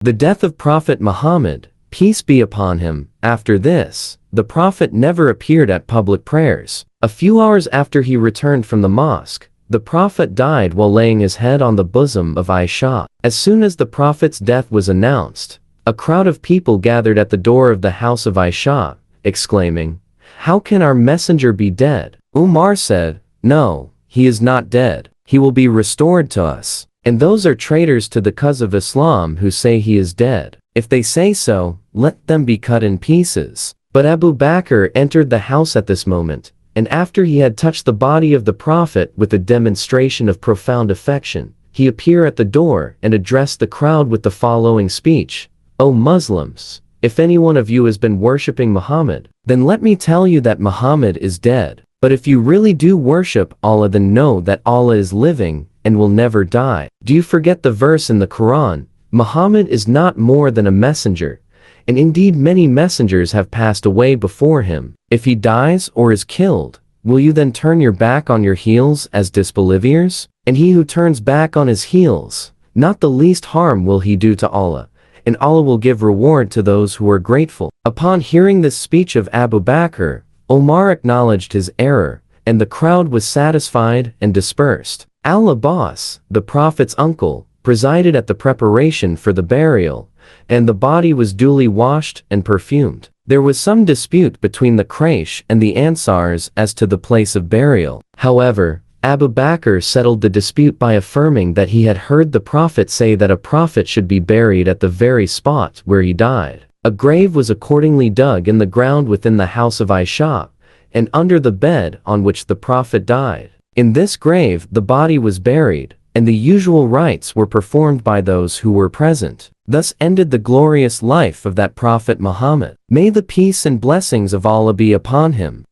The death of Prophet Muhammad, peace be upon him. After this, the Prophet never appeared at public prayers. A few hours after he returned from the mosque, the Prophet died while laying his head on the bosom of Aisha. As soon as the Prophet's death was announced, a crowd of people gathered at the door of the house of Aisha, exclaiming, "How can our messenger be dead?" Umar said, "No, he is not dead. He will be restored to us. And those are traitors to the cause of Islam who say he is dead. If they say so, let them be cut in pieces." But Abu Bakr entered the house at this moment, and after he had touched the body of the Prophet with a demonstration of profound affection, he appeared at the door and addressed the crowd with the following speech: "O Muslims, if any one of you has been worshipping Muhammad, then let me tell you that Muhammad is dead. But if you really do worship Allah, then know that Allah is living and will never die. Do you forget the verse in the Quran, Muhammad is not more than a messenger, and indeed many messengers have passed away before him. If he dies or is killed, will you then turn your back on your heels as disbelievers? And he who turns back on his heels, not the least harm will he do to Allah, and Allah will give reward to those who are grateful." Upon hearing this speech of Abu Bakr, Omar acknowledged his error, and the crowd was satisfied and dispersed. Al-Abbas, the Prophet's uncle, presided at the preparation for the burial, and the body was duly washed and perfumed. There was some dispute between the Quraysh and the Ansars as to the place of burial. However, Abu Bakr settled the dispute by affirming that he had heard the Prophet say that a prophet should be buried at the very spot where he died. A grave was accordingly dug in the ground within the house of Aisha, and under the bed on which the Prophet died. In this grave the body was buried, and the usual rites were performed by those who were present. Thus ended the glorious life of that Prophet Muhammad. May the peace and blessings of Allah be upon him.